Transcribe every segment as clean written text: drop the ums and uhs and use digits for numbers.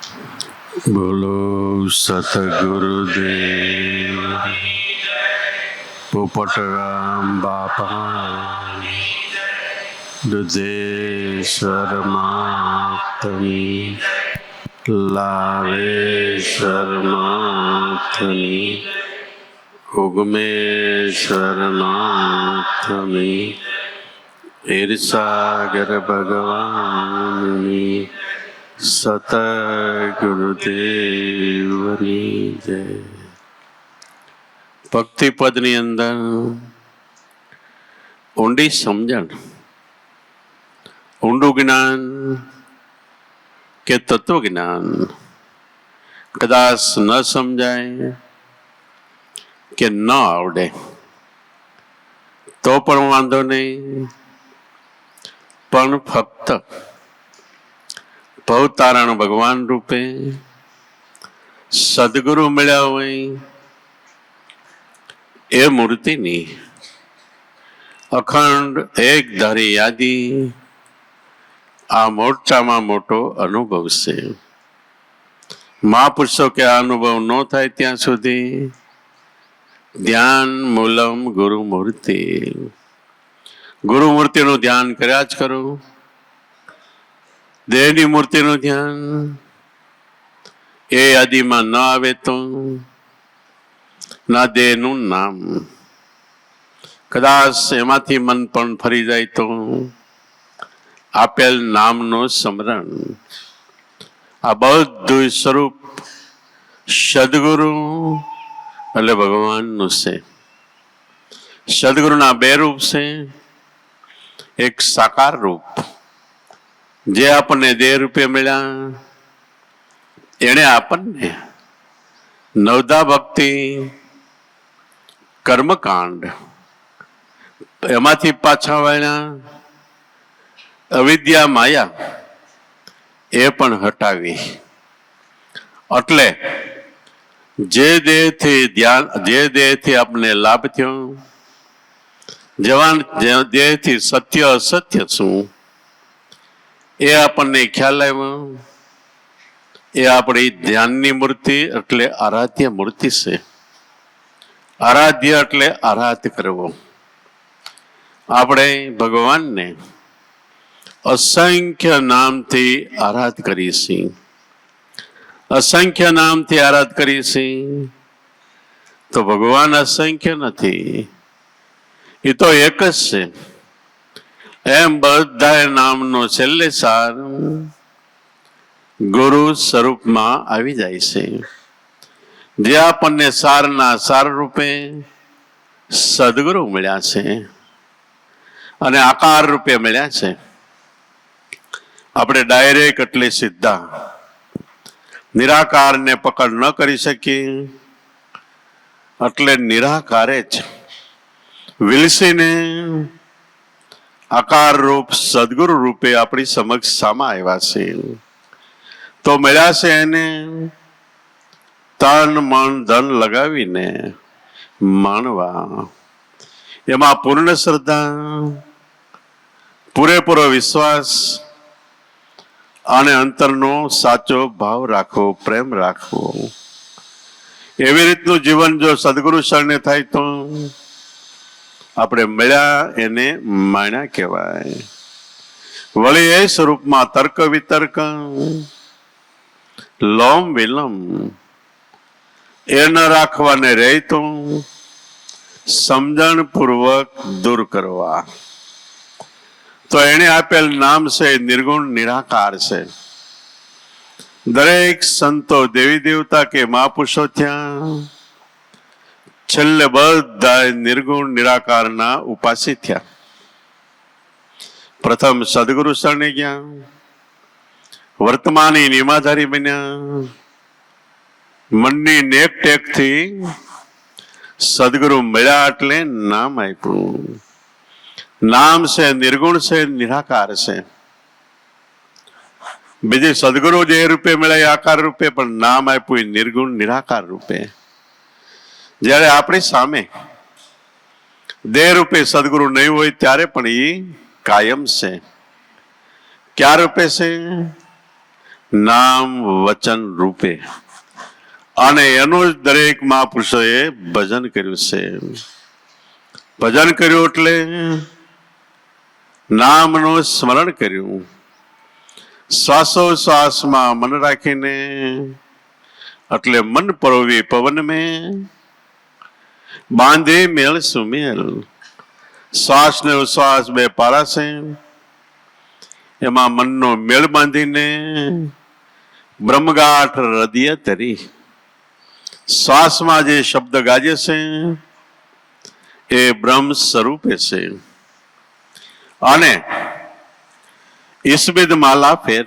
બોલો સતગુરુદેવ પોપટરામ બાપા દુધેશ્વર માતની લાવેશ્વર માતની ઉગમેશ્વર માતની ઈર્ષાગર ભગવાનની સતગુરુદેવની જય. ભક્તિપદની અંદર ઊંડી સમજણ, ઊંડું જ્ઞાન કે તત્વજ્ઞાન કદાચ ન સમજાય કે ન આવડે તો પણ વાંધો નહીં, પણ ફક્ત ભવતારણ ભગવાન રૂપે સદગુરુ મળ્યા હોય એ મૂર્તિની અખંડ એક ધારી યાદી આ મોટામાં મોટો અનુભવ છે. મહાપુરુષો કે આ અનુભવ ન થાય ત્યાં સુધી ધ્યાન મૂલમ ગુરુમૂર્તિ, ગુરુમૂર્તિનું ધ્યાન કર્યા જ કરો. દેહની મૂર્તિનું ધ્યાન એ યાદીમાં ન આવે તો ના દેહનું નામ, કદાચ એમાંથી મન પણ ફરી જાય તો આપેલ નામનું સ્મરણ. આ બધું સ્વરૂપ સદગુરુ એટલે ભગવાનનું છે. સદગુરુના બે રૂપ છે. એક સાકાર રૂપ જે આપણને દેહ રૂપે મળ્યા, એણે આપણને નવદા ભક્તિ કર્મકાંડ એમાંથી પાછા વળ્યા, અવિદ્યા માયા એ પણ હટાવી. એટલે જે દેહથી ધ્યાન, જે દેહથી આપણને લાભ થયો, જે દેહથી સત્ય અસત્ય શું એ આપણને ખ્યાલ આવ્યો, એ આપણી ધ્યાનની મૂર્તિ એટલે આરાધ્ય મૂર્તિ છે. આરાધ્ય એટલે આરાધ કરવો. આપણે ભગવાનને અસંખ્ય નામથી આરાધ કરીએ છીએ, અસંખ્ય નામથી આરાધ કરીએ છીએ. તો ભગવાન અસંખ્ય નથી, એ તો એક જ છે. એમ બધા નામનો છેલ્લે સાર ગુરુ સ્વરૂપમાં આવી જાય છે. જે આપણને સારના સાર રૂપે સદગુરુ મળ્યા છે અને આકાર રૂપે મળ્યા છે. આપણે ડાયરેક્ટ એટલે સીધા નિરાકારને પકડ ન કરી શકીએ, એટલે નિરાકારે જ વિલસીને આકાર રૂપ સદગુરુ રૂપે આપણી સમક્ષ સામા આવ્યા છે. તો મળ્યા છે એને તન મન ધન લગાવીને માણવા. એમાં પૂર્ણ શ્રદ્ધા, પૂરેપૂરો વિશ્વાસ અને અંતરનો સાચો ભાવ રાખવો, પ્રેમ રાખવો. એવી રીતનું જીવન જો સદગુરુ શરણે થાય તો આપણે મળ્યા એને માણ્યા કહેવાય. વળી એ સ્વરૂપમાં તર્ક વિતર્ક, લોમ વિલમ એ ન રાખવાને રહે તો સમજણ પૂર્વક દૂર કરવા. તો એને આપેલ નામ છે નિર્ગુણ નિરાકાર છે. દરેક સંતો દેવી દેવતા કે મહાપુરુષો ત્યાં છેલ્લે બધા નિર્ગુણ નિરાકારના ઉપાસી થયા. પ્રથમ સદગુરુ શરણે ગયા, વર્તમાની નિયમાધારી બન્યા, મનની નેક ટેકથી સદગુરુ મળ્યા એટલે નામ આપ્યું. નામ છે નિર્ગુણ છે, નિરાકાર છે. બીજી સદગુરુ જે રૂપે મળ્યા આકાર રૂપે, પણ નામ આપ્યું નિર્ગુણ નિરાકાર રૂપે. જ્યારે આપણી સામે દેહ રૂપે સદગુરુ નહીં હોય ત્યારે પણ એ કાયમ છે. ક્યાં રૂપે છે? નામ વચન રૂપે, અને એનું જ દરેક મહાપુરુષોએ ભજન કર્યું છે. ભજન કર્યું એટલે નામનું સ્મરણ કર્યું. શ્વાસોશ્વાસમાં મન રાખીને, એટલે મન પરોવી પવન મેં, બાંધે મેળ સુમેલ. શ્વાસ ને ઉશ્વાસ બે પારા છે, એમાં મનનો મેળ બાંધીને બ્રહ્મગાંઠ હૃદય તરી. શ્વાસમાં જે શબ્દ ગાજે છે એ બ્રહ્મ સ્વરૂપે છે. અને ઈસબિદ માલા ફેર,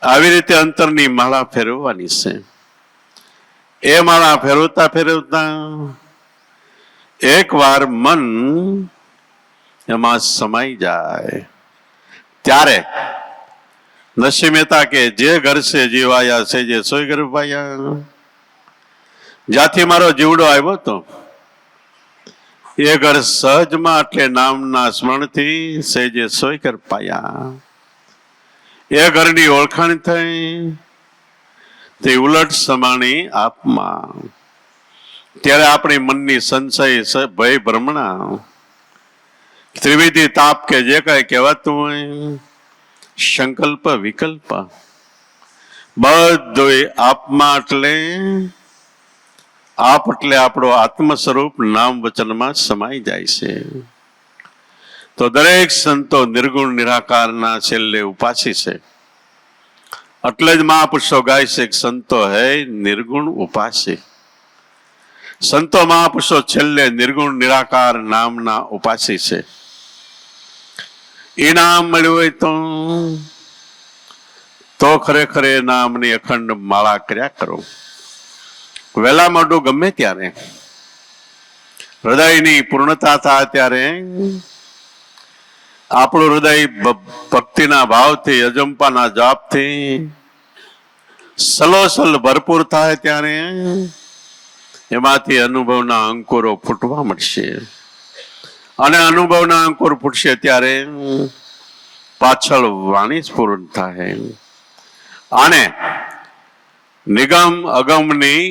આવી રીતે અંતરની માળા ફેરવવાની છે. એ માળા ફેરવતા ફેરવતા એક વાર મન એમાં સમાઈ જાય ત્યારે નરસિંહ મહેતા કે જે ઘર છે જીવાયા છે જે સોય ઘર પાયા. જ્યાંથી મારો જીવડો આવ્યો હતો એ ઘર સહજમાં એટલે નામના સ્મરણથી સેજે સોય કર પાયા. એ ઘરની ઓળખાણ થઈ તે ઉલટ સમાણી આપમાં. ત્યારે આપણી મનની સંશય ભય ભ્રમણા ત્રિવિધિ તાપ કે જે કઈ કહેવાતું હોય સંકલ્પ વિકલ્પ બધું આપમાં એટલે આપ એટલે આપણો આત્મ સ્વરૂપ નામ વચનમાં સમાઈ જાય છે. તો દરેક સંતો નિર્ગુણ નિરાકારના છેલ્લે ઉપાસી છે. એટલે જ મહાપુરુષો ગાય છે કે સંતો હૈ નિર્ગુણ ઉપાસી. સંતો મહાપુરુષો છેલ્લે નિર્ગુણ નિરાકાર નામના ઉપાસી છે. એ નામ મળ્યું હોય તો ખરેખર એ નામની અખંડ માળા કર્યા કરો. વહેલા મોડું ગમે ત્યારે હૃદયની પૂર્ણતા થાય ત્યારે આપણું હૃદય ભક્તિના ભાવથી અજંપાના જાપથી સલોસલ ભરપૂર થાય ત્યારે એમાંથી અનુભવના અંકુરો ફૂટવા મળશે. અને અનુભવના અંકુર ફૂટશે ત્યારે પાછળ વાણી સ્ફુરણ થાય અને નિગમ અગમની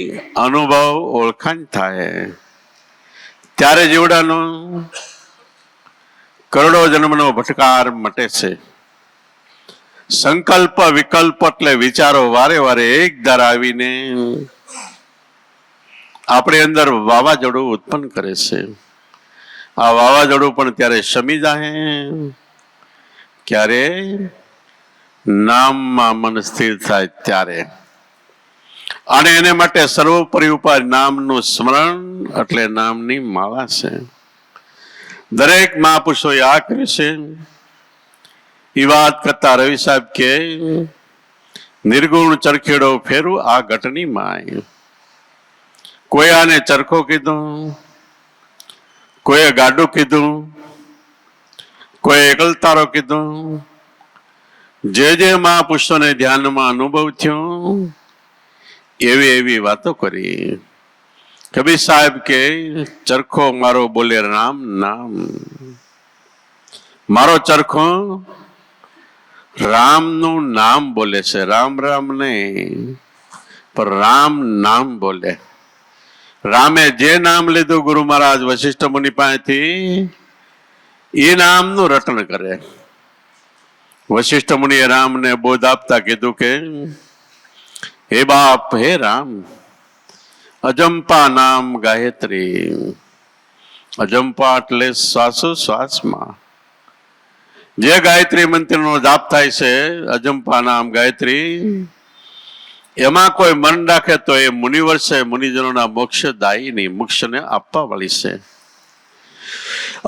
અનુભવ ઓળખાણ થાય. ત્યારે જીવડાનો કરોડો જન્મનો ભટકાર મટે છે. સંકલ્પ વિકલ્પ એટલે વિચારો વારે વારે એક ધાર આવીને આપણી અંદર વાવાઝોડું ઉત્પન્ન કરે છે. આ વાવાઝોડું પણ ત્યારે શમી જાય ક્યારે નામમાં મન સ્થિર થાય ત્યારે. અને એને માટે સર્વોપરી ઉપાય નામનું સ્મરણ એટલે નામની માળા છે. દરેક મહાપુરુષોએ આ કર્યું છે. એ વાત કરતા રવિ સાહેબ કે નિર્ગુણ ચરખેડો ફેરું આ ઘટની માય. કોઈ આને ચરખો કીધું, કોઈએ ગાડું કીધું, કોઈ એકલતારો કીધું. જે જે મહાપુરુષોને ધ્યાનમાં અનુભવ થયો એવી એવી વાતો કરી. કબીર સાહેબ કે ચરખો મારો બોલે રામ નામ. મારો ચરખો રામનું નામ બોલે છે. રામ રામ નહીં પણ રામ નામ બોલે. રામે જે નામ લીધું ગુરુ મહારાજ વશિષ્ઠ મુનિ પાસેથી એ નામનું રટણ કરે. વશિષ્ઠ મુનિએ રામને બોધ આપતા કીધું કે હે બાપ હે રામ, અજંપા નામ ગાયત્રી. અજંપા એટલે શ્વાસોશ્વાસમાં જે ગાયત્રી મંત્રનો જાપ થાય છે અજંપા નામ ગાયત્રી, એમાં કોઈ મન રાખે તો એ મુનિવર છે. મુનિજનોના મોક્ષ દાયીની મોક્ષને આપવા વાળી છે.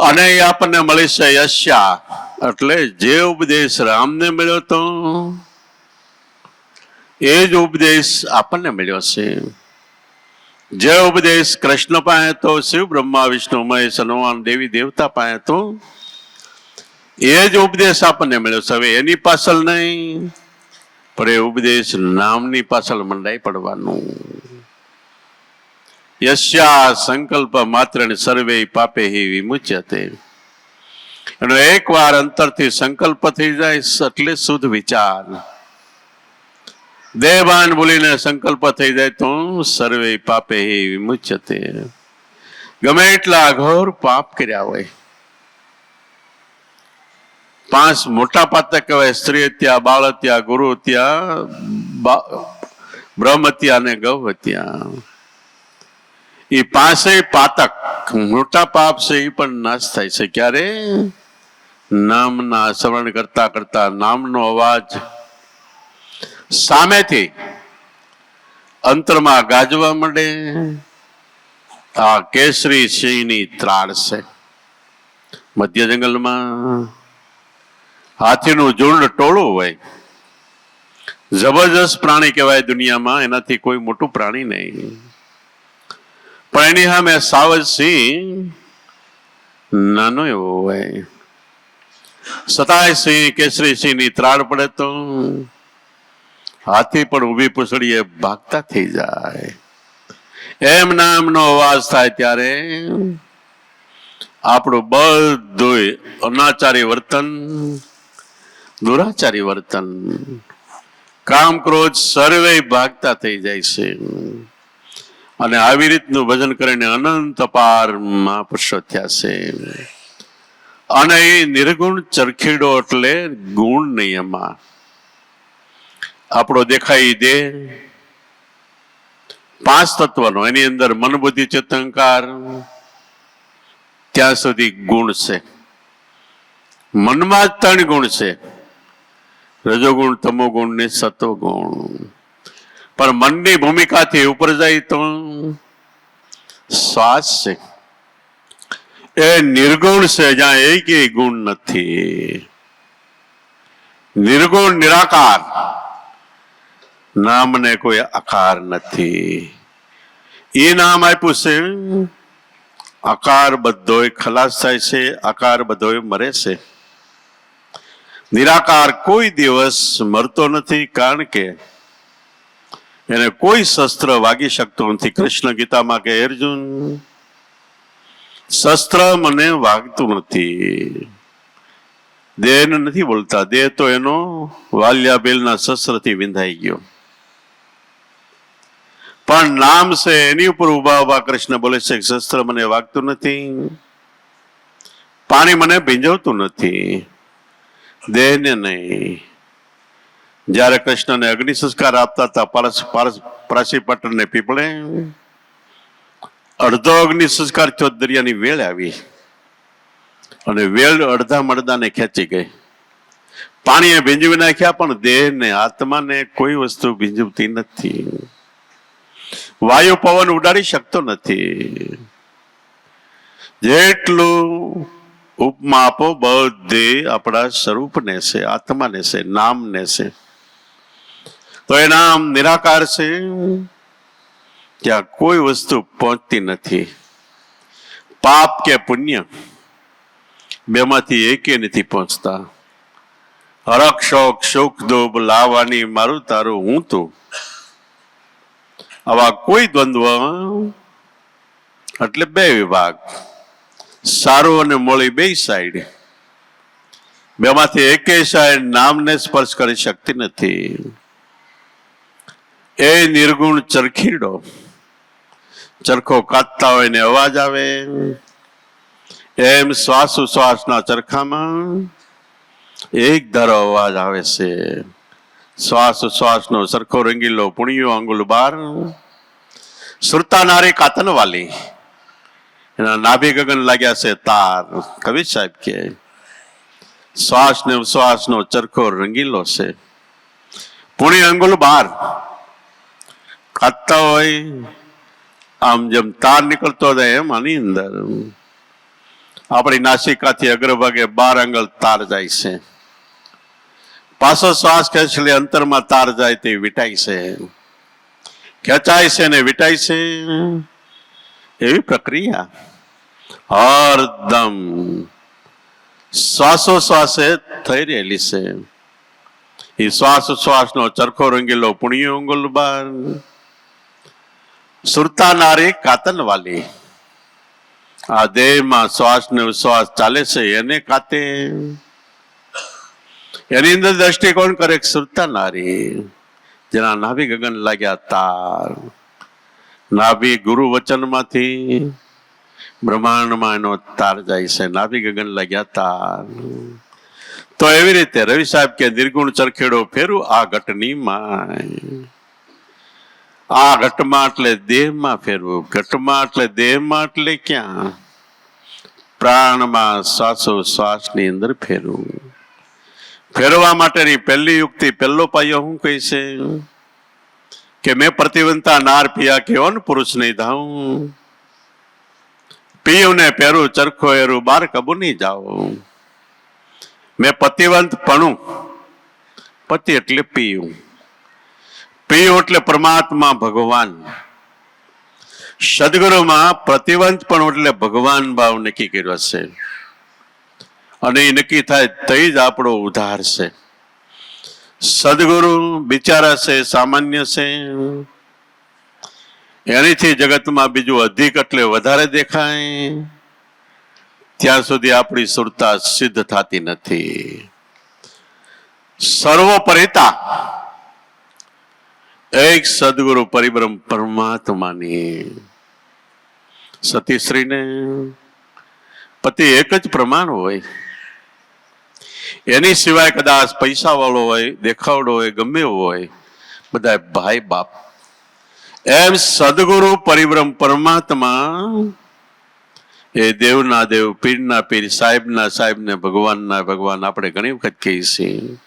અને એ આપણને મળી છે યશ્યા એટલે જે ઉપદેશ રામને મળ્યો તો એ જ ઉપદેશ આપણને મળ્યો છે. જે ઉપદેશ કૃષ્ણ પાસે તો શિવ બ્રહ્મા વિષ્ણુ મહેશ હનુમાન દેવી દેવતા પાસે તો એ જ ઉપદેશ આપણને મળ્યો છે. હવે એની પાછળ નહીં પણ એ ઉપદેશ નામની પાછળ મંડાઈ પડવાનું. યસ્યા સંકલ્પ માત્ર સર્વે પાપે હિ વિમુચ્યતે. અને એક વાર અંતરથી સંકલ્પ થઈ જાય એટલે શુદ્ધ વિચાર દેહભાન ભૂલીને સંકલ્પ થઈ જાય તો સર્વે પાપે વિમુચ્યતે. ગમે એટલા ઘોર પાપ કર્યા હોય, 5 મોટા પાતક કહેવાય: સ્ત્રી હત્યા, બાળ હત્યા, ગુરુ હત્યા, બ્રહ્મ હત્યા અને ગૌ હત્યા. એ 5 પાતક મોટા પાપ છે, એ પણ નાશ થાય છે. ક્યારે? નામના સ્મરણ કરતા કરતા નામનો અવાજ સામેથી અંતરમાં ગાજવા માંડે. આ કેસરી સિંહની ત્રાળ છે. મધ્ય જંગલમાં હાથીનું ઝુંડ ટોળું હોય, જબરજસ્ત પ્રાણી કહેવાય દુનિયામાં, એનાથી કોઈ મોટું પ્રાણી નહીં. પણ એની સામે સાવજ સિંહ નાનો એવો હોય. સતાય સિંહ, કેસરી સિંહની ત્રાળ પડે તો હાથી પણ ઊભી પૂછડીએ ભાગતા થઈ જાય. એમ નામનો અવાજ થાય ત્યારે આપણું બધું અનાચારી વર્તન, દુરાચારી વર્તન, કામ ક્રોધ સર્વે ભાગતા થઈ જાય છે. અને આવી રીતનું ભજન કરીને અનંત અપાર મહાપુરુષો થયા છે. અને એ નિર્ગુણ ચરખીડો એટલે ગુણ નહીં. એમાં આપણો દેખાય દે 5 તત્વનો, એની અંદર મન બુદ્ધિ ચિત્ત અહંકાર, ત્યાં સુધી ગુણ છે. મનમાં જ 3 ગુણ છે: રજોગુણ, તમોગુણ ને સતોગુણ. પણ મનની ભૂમિકાથી ઉપર જાય તો શ્વાસ છે, એ નિર્ગુણ છે, જ્યાં એક ગુણ નથી. નિર્ગુણ નિરાકાર, નામને કોઈ આકાર નથી. એ નામ આપ્યું છે. આકાર બધોય ખલાસ થાય છે, આકાર બધોય મરે છે. નિરાકાર કોઈ દિવસ મરતો નથી, કારણ કે એને કોઈ શસ્ત્ર વાગી શકતું નથી. કૃષ્ણ ગીતામાં કે અર્જુન, શસ્ત્ર મને વાગતું નથી. દેહને નથી બોલતા, દેહ તો એનો વાલ્યાબેલના શસ્ત્રથી વિંધાઈ ગયો. પણ નામ છે, એની ઉપર ઉભા ઉભા કૃષ્ણ બોલે છે, શસ્ત્ર મને વાગતું નથી, પાણી મને ભીંજવતું નથી, દેહને નહીં. જયારે કૃષ્ણને અગ્નિ સંસ્કાર આપતા હતા પ્રાચીપટન ને પીપળે, અડધો અગ્નિ સંસ્કાર થયો, દરિયાની વેળ આવી અને વેળ અડધા મડદાને ખેંચી ગઈ. પાણીએ ભીંજવી નાખ્યા, પણ દેહને, આત્માને કોઈ વસ્તુ ભીંજવતી નથી. વાયુ પવન ઉડાડી શકતો નથી. જેટલું ઉપમા આપો બધે આપણા સ્વરૂપને છે, આત્માને છે, નામને છે. તો એ નામ નિરાકાર છે, ત્યાં કોઈ વસ્તુ પહોંચતી નથી. પાપ કે પુણ્ય બેમાંથી એકે નથી પહોંચતા. હરખ શોખ સુખ દુઃખ લાવવાની મારું તારું હું તું, આવા કોઈ દ્વંદ્વ એટલે 2 વિભાગ, સારું અને મોળી 2 સાઈડ. બેમાંથી એકે સાઈડ નામને સ્પર્શ કરી શકતી નથી. એ નિર્ગુણ ચરખીડો, ચરખો કાતતા હોય ને અવાજ આવે, એમ શ્વાસ ઉશ્વાસના ચરખામાં એક ધારો અવાજ આવે છે. શ્વાસ ઉશ્વાસનો સરખો રંગીલો પુણ્યો અંગુલ બાર, સુરતા નારી કાતન વાલી, એના નાભી ગગન લાગ્યા છે તાર. કવિ સાહેબ કે શ્વાસ ને ઉશ્વાસનો ચરખો રંગીલો છે, પુણ્ય અંગુલ બાર કાતતા હોય. આમ જેમ તાર નીકળતો જાય એમ આની અંદર આપણી નાસિકાથી અગ્રભાગે 12 આંગળ તાર જાય છે. પાછો શ્વાસ ખેંચી અંતરમાં તાર જાય તે વિટાય છે, ખેંચાય છે ને વિટાય છે. એવી પ્રક્રિયા હરદમ શ્વાસોશ્વાસે થઈ રહેલી છે. એ શ્વાસોશ્વાસનો ચરખો રંગીલો પુણ્યો અંગુલ બાર, સુરતા નારી કાતન વાલી. આ દેહમાં શ્વાસ ને ઉશ્વાસ ચાલે છે, એને કાતે. એની અંદર દ્રષ્ટિકોણ કરે સુરતા નારી, જેના નાભી ગગન લાગ્યા તાર, નાભી ગુરુ વચનમાંથી બ્રહ્માંડમાં એનો તાર જાય છે, નાભી ગગન લાગ્યા તાર. તો એવી રીતે રવિ સાહેબ કે નિર્ગુણ ચરખેડો ફેરું આ ઘટની માય. આ ઘટમાં એટલે દેહમાં ફેરવું, ઘટમાં એટલે દેહમાં એટલે ક્યાં? પ્રાણમાં શ્વાસોશ્વાસની અંદર ફેરવું. ફેરવા માટેની પહેલી યુક્તિ, પહેલો પાયો શું કહે છે કે મેં પ્રતિવંતા નાર પિયા કેવન પુરુષ નહીં ધાઉં, પીયું ને પહેરું ચરખો એરું બાર કબુ નહીં જાઉં. મેં પતિવંત પણું, પતિ એટલે પીયું, પીયું એટલે પરમાત્મા ભગવાન. સદગુરુમાં પ્રતિવંત પણ એટલે ભગવાન ભાવ નક્કી કર્યો છે, અને એ નક્કી થાય તો જ આપણો ઉદ્ધાર છે. સદગુરુ બિચારા છે, સામાન્ય છે, એનીથી જગતમાં બીજું અધિક એટલે વધારે દેખાય, ત્યાં સુધી આપણી સુરતા સિદ્ધ થતી નથી. સર્વોપરિતા એક સદગુરુ પરિબ્રહ્મ પરમાત્માની. સતીશ્રીને પતિ એક જ પ્રમાણ હોય, એની સિવાય કદાચ પૈસા વાળો હોય, દેખાવડો હોય, ગમે એવો હોય, બધા ભાઈ બાપ. એમ સદગુરુ પરિબ્રહ્મ પરમાત્મા એ દેવના દેવ, પીરના પીર, સાહેબના સાહેબ ને ભગવાનના ભગવાન. આપણે ઘણી વખત કહીએ છીએ.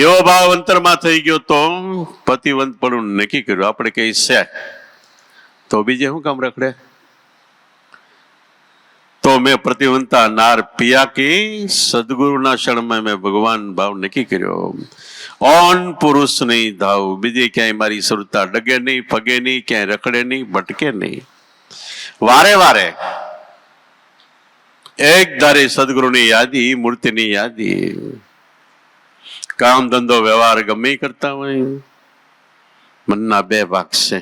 એવો ભાવ અંતરમાં થઈ ગયો તો પતિવંત પણ નક્કી કર્યું. આપણે કહીએ છે તો બીજે શું કામ રખડે? તો મેં પ્રતિવંતા નાર પિયા કી, સદગુરુના ક્ષણમાં મેં ભગવાન ભાવ નક્કી કર્યો. ઓન પુરુષ નહીં ધાવ, બીજે ક્યાંય મારી સુરતા ડગે નહીં, ફગે નહીં, ક્યાંય રખડે નહીં, ભટકે નહીં. વારે વારે એક ધારે સદગુરુની યાદી, મૂર્તિની યાદી. કામ ધંધો વ્યવહાર ગમે કરતા હોય, મનના બે ભાગ છે.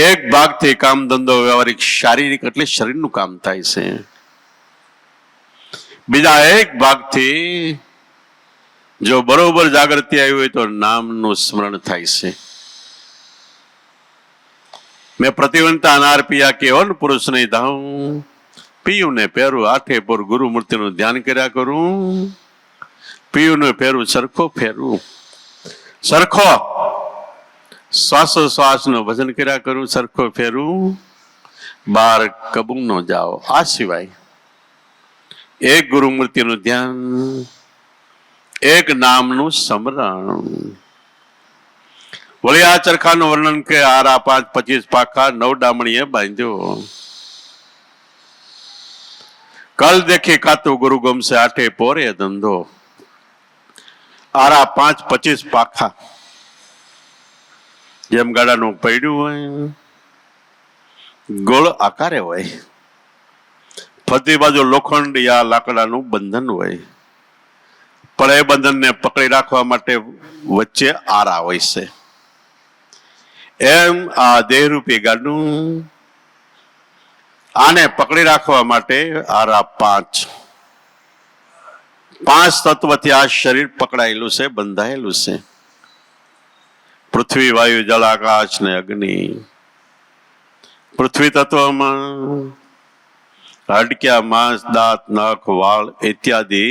એક ભાગથી કામ ધંધો વ્યવહારિક શારીરિક એટલે શરીરનું કામ થાય છે, બીજા એક ભાગથી જો બરોબર જાગૃતિ આવી હોય તો નામનું સ્મરણ થાય છે. મેં પ્રતિવંતા નાર પિયા કેવન પુરુષ નહીં ધાઉં, પીયું ને પહેરું આઠે પર ગુરુ મૂર્તિનું ધ્યાન કર્યા કરું. પીયું ને પહેરું સરખો ફેરવું, સરખો શ્વાસોશ્વાસ નું ભજન કર્યા કરું, સરખો ફેરું બાર કબુ નો જાઓ. આ સિવાય એક ગુરુ મૂર્તિનું ધ્યાન, એક નામનું સ્મરણ. વળી આ ચરખાનું વર્ણન કે આરા 5-25 પાખા 9 ડામણીએ બાંધ્યો. કલ દેખી કાતું ગુરુ ગમશે, આઠે પોરે ધંધો. આરા 5-25 પાખા જેમ ગાડાનું પૈડું હોય, ગોળ આકારે હોય, ફરતી બાજુ લોખંડ યા લાકડાનું બંધન હોય, પણ એ બંધનને પકડી રાખવા માટે વચ્ચે આરા હોય છે. એમ આ દેહરૂપી ગાડું, આને પકડી રાખવા માટે આરા 5 તત્વથી આ શરીર પકડાયેલું છે, બંધાયેલું છે. પૃથ્વી, વાયુ, જળ, આકાશ ને અગ્નિ. પૃથ્વી તત્વમાં હાડક્યા, માંસ, દાંત, નખ, વાળ ઇત્યાદિ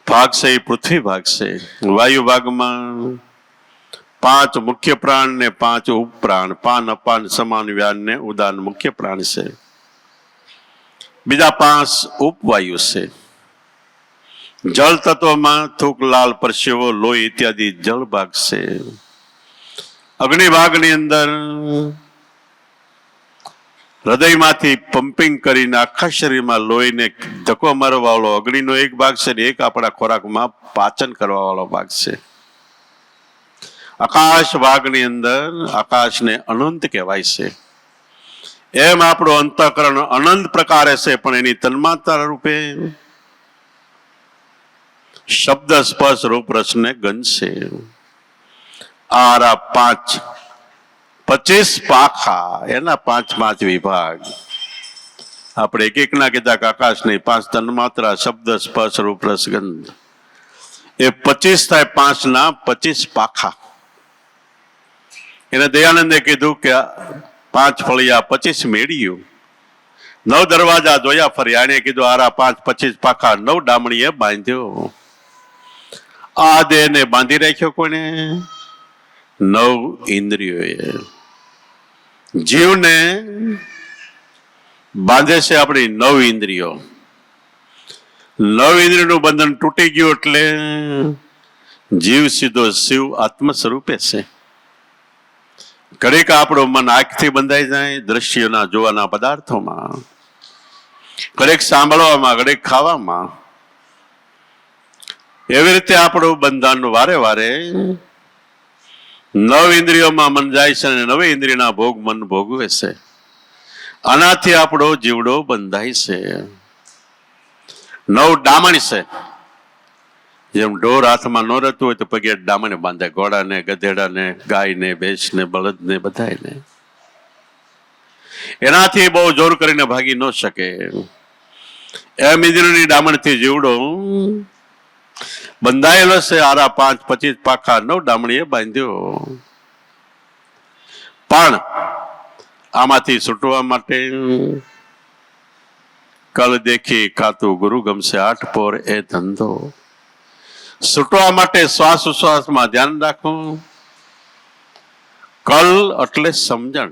ભાગ છે, એ પૃથ્વી ભાગ છે. વાયુ ભાગમાં 5 મુખ્ય પ્રાણ ને 5 ઉપપ્રાણ, પાન, અપાન, સમાન, વ્યાન ને ઉદાન મુખ્ય પ્રાણ છે. બીજા 5 ઉપવાયુ છે. જળ તત્વમાં થૂક, લાલ, પરસેવો, લોહી ઇત્યાદિ જળ ભાગ છે. અગ્નિ ભાગની અંદર હૃદયમાંથી પંપિંગ કરીને આખા શરીરમાં લોહીને ધક્કો મારવા વાળો અગ્નિનો એક ભાગ છે, ને એક આપણા ખોરાકમાં પાચન કરવા વાળો ભાગ છે. આકાશ ભાગની અંદર આકાશને અનંત કહેવાય છે. એમ આપણું અંતઃકરણ અનંત પ્રકારે છે, પણ એની તન્માત્રા રૂપે શબ્દ, સ્પર્શ, રૂપ, રસ ને ગંધ છે. આરા 5-25 પાખા, એના 5 વિભાગ. આપણે એક ના કીધા કે આકાશ નહીં, 5 તન્માત્રા, શબ્દ, સ્પર્શ, રૂપ, રસ, ગંધ. એ 25 થાય 5 ના 25 પાખા. એને દયાનંદે કીધું કે 5 ફળિયા 25 મેળ્યું, 9 દરવાજા જોયા ફર્યા. એને કીધું આરા 5 25 પાખા 9 ડામણીએ બાંધ્યો. આ દેહને બાંધી રાખ્યો કોને? 9 ઇન્દ્રિયોએ. જીવને બાંધે છે આપણી 9 ઇન્દ્રિયો. 9 ઇન્દ્રિયોનું બંધન તૂટી ગયું એટલે જીવ સીધો શિવ આત્મ સ્વરૂપે છે. ઘડીક આપણું મન આંખથી બંધાઈ જાય દ્રશ્યોના જોવાના પદાર્થોમાં, ઘડીક સાંભળવામાં, ઘડીક ખાવામાં. એવી રીતે આપણું બંધન વારે વારે 9 ઇન્દ્રિયોમાં મન જાય છે અને 9 ઇન્દ્રિયના ભોગ મન ભોગવે છે. આનાથી આપણો જીવડો બંધાય છે. 9 ડામણ છે. જેમ ઢોર હાથમાં ન રહેતું હોય તો પગે ડામણે બાંધે, ઘોડાને, ગધેડાને, ગાયને, ભેંસને, બળદને, બધાને. એનાથી બહુ જોર કરીને ભાગી ન શકે. એમ ઇન્દ્રિયની ડામણથી જીવડો બંધાયેલો છે. આરા 5 25 પાખા 9 ડામણીએ બાંધ્યો. પણ આમાંથી છૂટવા માટે કલ દેખી ખાતું ગુરુ ગમશે 8 પોર એ ધંધો. છૂટવા માટે શ્વાસ ઉશ્વાસમાં ધ્યાન રાખવું. કલ એટલે સમજણ.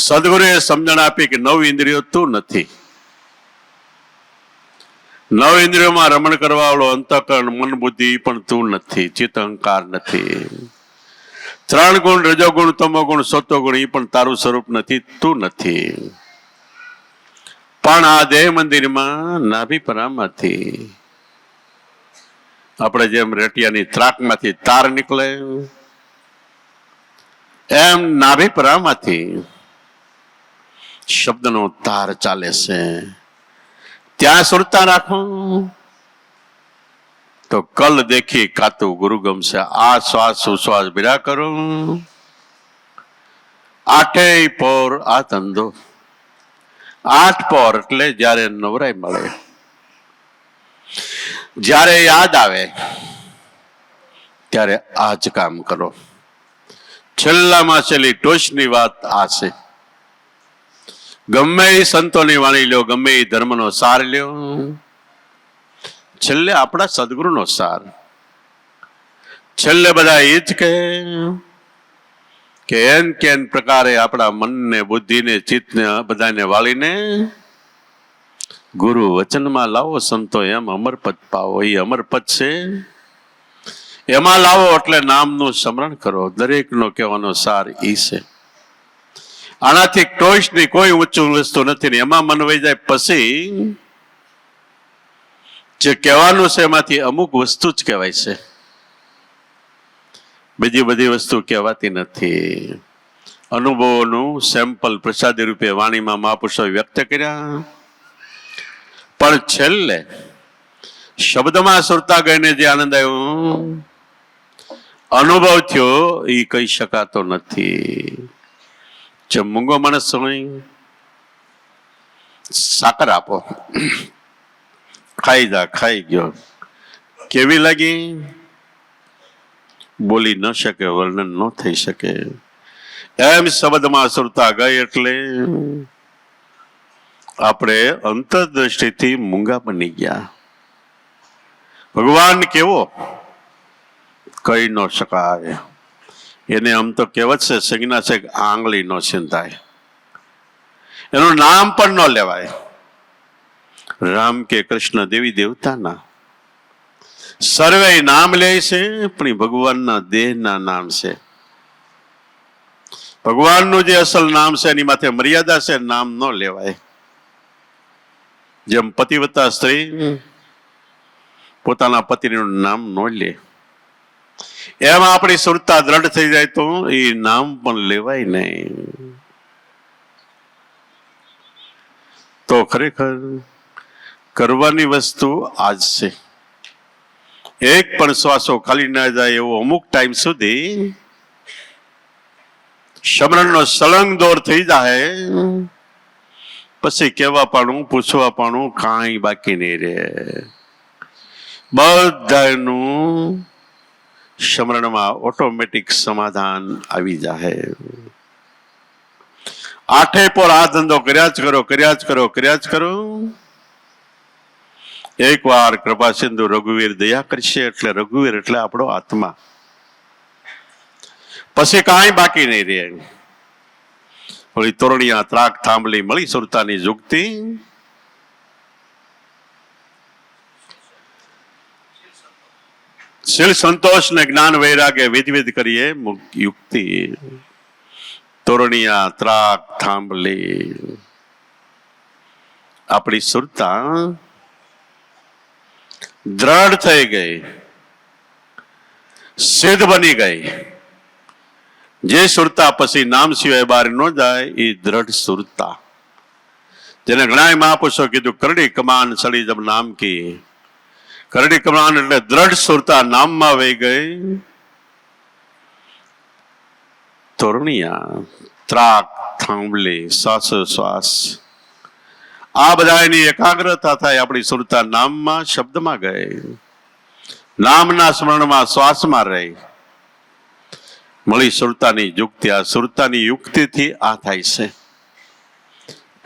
સદગુરુએ સમજણ આપી કે 9 ઇન્દ્રિયો તું નથી. 9 ઇન્દ્રિયોમાં રમણ કરવા વાળો અંતઃકરણ મન બુદ્ધિ પણ તું નથી. ચિત્ત અહંકાર નથી. 3 ગુણ રજોગુણ તમોગુણ સત્વગુણ એ પણ તારું સ્વરૂપ નથી, તું નથી. પણ આ દેહ મંદિરમાં નાભિપરામાંથી આપણે જેમ રેટિયાની ત્રાકમાંથી તાર નીકળે એમ નાભિપરામાંથી શબ્દનો તાર ચાલે છે. ત્યાં સુરતા રાખો તો કલ દેખી કાતું ગુરુ ગમશે. આ શ્વાસ ઉશ્વાસ ભીરા કરો. 8 પોર આ ધંધો. 8 પોર એટલે જયારે નવરાઈ મળે, જ્યારે યાદ આવે ત્યારે આ જ કામ કરો. છેલ્લામાં છેલ્લી ટોચની વાત આ છે. ગમે એ સંતોની વાણી લ્યો, ગમે એ ધર્મનો સાર લ્યો, છેલ્લે આપણા સદગુરુનો સાર. છેલ્લે બધા એ જ કહે કે એન કેન પ્રકારે આપણા મનને, બુદ્ધિને, ચિત્તને બધાને વાળીને ગુરુ વચનમાં લાવો સંતો, એમ અમરપદ પાવો. એ અમરપદ છે, એમાં લાવો એટલે નામનું સ્મરણ કરો. દરેકનો કહેવાનો સાર ઈ છે. આનાથી ટોચની કોઈ ઊંચું વસ્તુ નથી ને એમાં મન વહી જાય પછી જે કહેવાનું છે એમાંથી અમુક વસ્તુ જ કહેવાય છે, બીજી બધી વસ્તુ કહેવાતી નથી. અનુભવોનું સેમ્પલ પ્રસાદી રૂપે વાણીમાં મહાપુરુષો વ્યક્ત કર્યા, પણ છેલ્લે શબ્દમાં સુરતા ગઈને જે આનંદ આવ્યો, અનુભવ થયો, એ કહી શકાતો નથી. જે મૂંગો માણસ હોય, સાકર આપો, ખાઈ જા, ખાઈ ગયો, કેવી લાગી બોલી ન શકે, વર્ણન ન થઈ શકે. એમ શબ્દમાં સુરતા ગઈ એટલે આપણે અંતરદ્રષ્ટિથી મૂંગા બની ગયા. ભગવાન કેવો કહી ન શકાય. એને આમ તો કહેવત છે, સંજ્ઞા છે કે આંગળી નો ચિંતાય, એનું નામ પણ ન લેવાય. રામ કે કૃષ્ણ દેવી દેવતાના સર્વે નામ લે છે, પણ ભગવાનના દેહના નામ છે. ભગવાનનું જે અસલ નામ છે એની માથે મર્યાદા છે, નામ ન લેવાય. જેમ પતિવ્રતા સ્ત્રી પોતાના પતિનું નામ ન લે, એમ આપણી સુરતા દ્રઢ થઈ જાય તો એ નામ પણ લેવાય નહીં. તો ખરેખર કરવાની વસ્તુ આજ છે. એક પણ શ્વાસો ખાલી ના જાય એવો અમુક ટાઈમ સુધી સમરણનો સળંગ દોર થઈ જાય, પછી કહેવા પાણું, પૂછવા પાણું કાંઈ બાકી નહીં રહે. બધાનું સ્મરણમાં ઓટોમેટિક સમાધાન આવી જાય. આઠે પર આ ધંધો કર્યા જ કરો, કર્યા જ કરો, કર્યા જ કરો. એક વાર કૃપા સિંધુ રઘુવીર દયા કરશે એટલે રઘુવીર એટલે આપણો આત્મા. પછી કાંઈ બાકી નહીં રહે. ઓલી તોરણિયા ત્રાક થાંભલી મળી સુરતાની જુગતિ. શીલ સંતોષ ને જ્ઞાન વૈરાગ્ય વિધવિધ કરીએ યુક્તિ. તોરણિયા ત્રાક થાંભલી આપણી સુરતા દ્રઢ થઈ ગઈ, સિદ્ધ બની ગઈ. જે સુરતા પછી નામ સિવાય બહાર ન જાય એ દ્રઢ સુરતા. જેને ઘણા મહાપુરુષો કીધું કરડી કમાન સડી જબ નામ કી. કરડી કમાન એટલે દ્રઢ સુરતા નામમાં વહી ગઈ. તોરણિયા ત્રાક થાંભલી શ્વાસોશ્વાસ આ બધાની એકાગ્રતા થાય. આપણી સુરતા નામમાં શબ્દમાં ગઈ, નામના સ્મરણમાં શ્વાસમાં રહી. મળી સુરતાની યુક્તિ. આ સુરતાની યુક્તિથી આ થાય છે.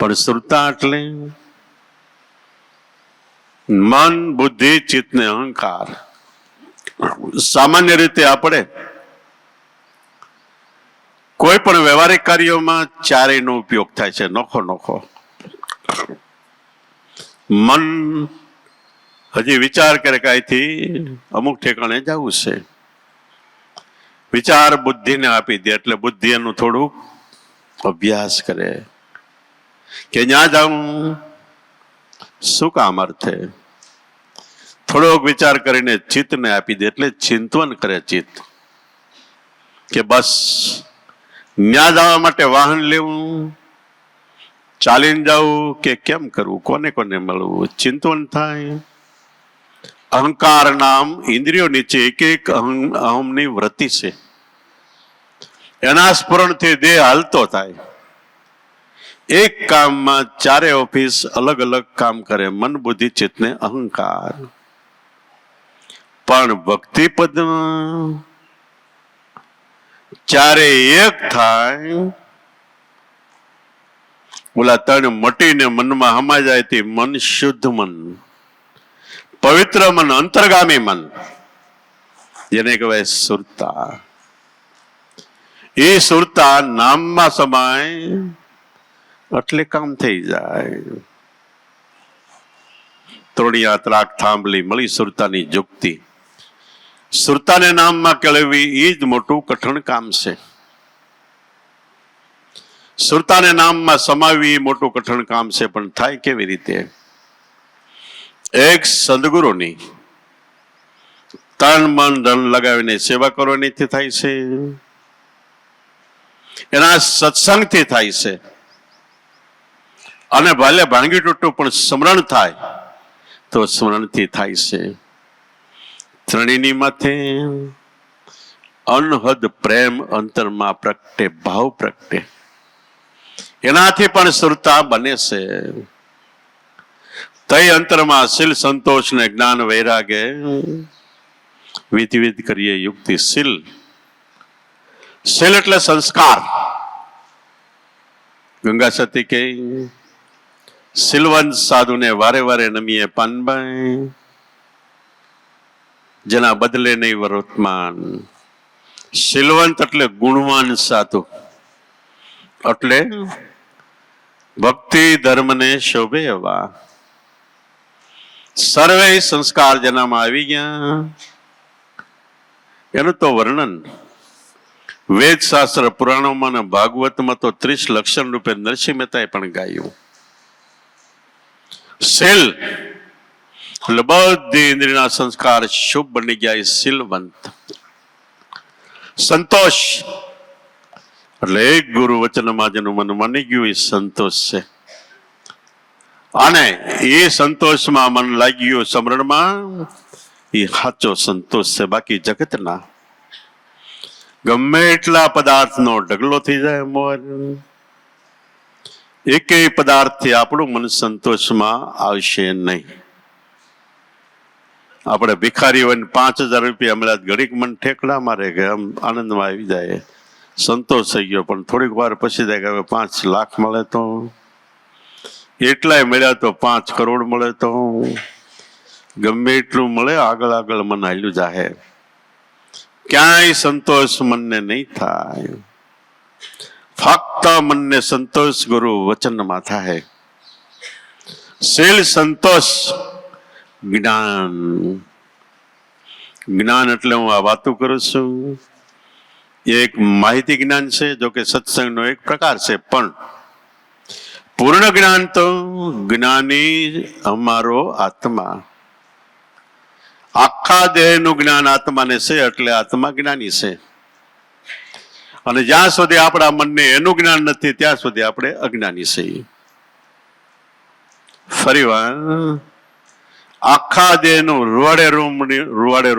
પણ સુરતા એટલે મન, બુદ્ધિ, ચિત્ત ને અહંકાર. સામાન્ય રીતે આપણે કોઈ પણ વ્યવહારિક કાર્યોમાં ચારેયનો ઉપયોગ થાય છે. નોખો નોખો મન હજી વિચાર કરે કે અહીંથી અમુક ઠેકાણે જવું છે. વિચાર બુદ્ધિને આપી દે એટલે બુદ્ધિ એનું થોડુંક અભ્યાસ કરે કે ત્યાં જાઉં શું કામ અર્થે. થોડોક વિચાર કરીને ચિત્તને આપી દે એટલે ચિંતન કરે ચિત્ત કે બસ ત્યાં જવા માટે વાહન લેવું, ચાલીને જવું કે કેમ કરવું, કોને કોને મળવું, ચિંતન થાય. અહંકાર નામ ઇન્દ્રિયો નીચે એક એક અહમની વૃત્તિ છે. એના સ્ફુરણથી દેહ હાલતો થાય. એક કામમાં ચારે ઓફિસ અલગ અલગ કામ કરે, મન, બુદ્ધિ, ચિત્ત ને અહંકાર. પણ ભક્તિ પદમાં ચારે એક થાય. ઓલા ત્રણ મટીને મનમાં હમા જાય તે મન શુદ્ધ મન, પવિત્ર મન, અંતર્ગામી મન, જેને કહેવાય સુરતા. એ સુરતા નામમાં સમાય એટલે કામ થઈ જાય. તોરણિયા ત્રાક થાંભલી મળી સુરતાની યુક્તિ. સુરતાને નામમાં કેળવવી એ જ મોટું કઠણ કામ છે. સુરતાને નામમાં સમાવવી મોટું કઠણ કામ છે. પણ થાય કેવી રીતે? એક સદગુરુની તન મન ધન લગાવીને સેવા કરવાની થાય છે. એના સત્સંગથી થાય છે. અને ભલે ભાંગી તૂટું પણ સ્મરણ થાય તો સ્મરણથી થાય છે. ત્રણેયની માથે અનહદ પ્રેમ અંતરમાં પ્રગટે, ભાવ પ્રગટે. એનાથી પણ સુરતા બને છે. તય અંતરમાં શીલ સંતોષ ને જ્ઞાન વૈરાગ્ય વિધિવિધ કરીએ યુક્તિ. શીલ, શીલ એટલે સંસ્કાર. ગંગા સતી કે શીલવંત સાધુને વારે વારે નમીએ પાનબાઈ, જેના બદલે નહીં વર્તમાન. શીલવંત એટલે ગુણવાન સાધુ, એટલે ભક્તિ ધર્મને શોભે એવા. સર્વે સંસ્કાર જેનામાં આવી ગયા એનું તો વર્ણન વેદ શાસ્ત્ર પુરાણોમાં અને ભાગવતમાં તો 30 લક્ષણ રૂપે નરસિંહ મહેતાએ પણ ગાયું. શીલ એટલે બધી ઇન્દ્રિયના સંસ્કાર શુભ બની ગયા એ શીલવંત. સંતોષ એટલે એક ગુરુ વચનમાં જેનું મન માની ગયું એ સંતોષ છે. અને એ સંતોષમાં મન લાગી ગયું સ્મરણમાં, એ સાચો સંતોષ છે. બાકી જગતના ગમે એટલા પદાર્થનો ઢગલો થઈ જાય મોર, એકેય પદાર્થથી આપણું મન સંતોષમાં આવશે નહીં. આપણે ભિખારી હોય ને 5,000 રૂપિયા મળ્યા ઘડીક મન ઠેકડા મારે કે આમ આનંદમાં આવી જાય, સંતોષ થઈ ગયો. પણ થોડીક વાર પછી થાય કે હવે 5 લાખ મળે તો, એટલાય મળ્યા તો 5 કરોડ મળે તો, ગમે એટલું મળે આગળ આગળ મન હાલ્યું જાહે, ક્યાંય સંતોષ મનને નહીં થાય. ફક્ત મનને સંતોષ ગુરુ વચનમાં થાય. શીલ સંતોષ જ્ઞાન. જ્ઞાન એટલે હું આ વાતો કરું છું એ એક માહિતી જ્ઞાન છે, જો કે સત્સંગનો એક પ્રકાર છે, પણ પૂર્ણ જ્ઞાન તો જ્ઞાની અમારો આત્મા. આખા દેહનું જ્ઞાન આત્માને છે એટલે આત્મા જ્ઞાની છે. અને જ્યાં સુધી આપણા મનને એનું જ્ઞાન નથી ત્યાં સુધી આપણે અજ્ઞાની છીએ. ફરી વાર, આખા દેહનું રૂવાડે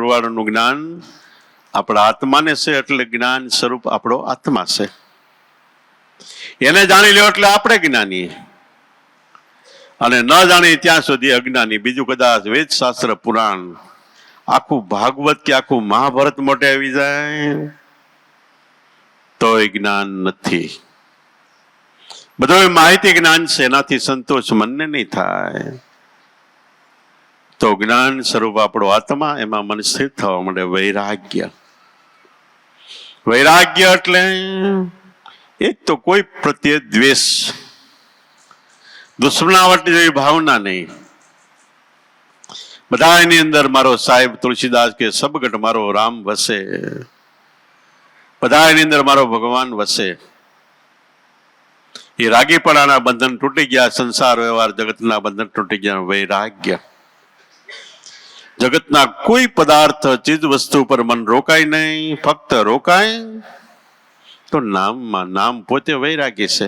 રૂવાડનું જ્ઞાન આપણા આત્માને છે એટલે જ્ઞાન સ્વરૂપ આપણો આત્મા છે. એને જાણી લો એટલે આપણે જ્ઞાની, અને ન જાણી ત્યાં સુધી અજ્ઞાની. બીજું કદાચ વેદ શાસ્ત્ર પુરાણ આખું ભાગવત કે આખું મહાભારત મોટે આવી જાય તો એ જ્ઞાન નથી. બધું માહિતી જ્ઞાન છે, એનાથી સંતોષ મનને નહીં થાય. તો જ્ઞાન સ્વરૂપ આપણો આત્મા, એમાં મન સ્થિર થવા માંડે. વૈરાગ્ય. વૈરાગ્ય એટલે એક તો કોઈ પ્રત્યે દ્વેષ, દુશ્મનાવટ જેવી ભાવના નહીં. બધા એની અંદર મારો સાહેબ તુલસીદાસ કે સબગટ મારો રામ વસે, બધા એની અંદર મારો ભગવાન વસે. એ રાગીપણાના બંધન તૂટી ગયા, સંસાર વ્યવહાર જગતના બંધન તૂટી ગયા. વૈરાગ્ય. જગતના કોઈ પદાર્થ ચીજ વસ્તુ પર મન રોકાય નહીં, ફક્ત રોકાય તો નામમાં. નામ પોતે વૈરાગી છે.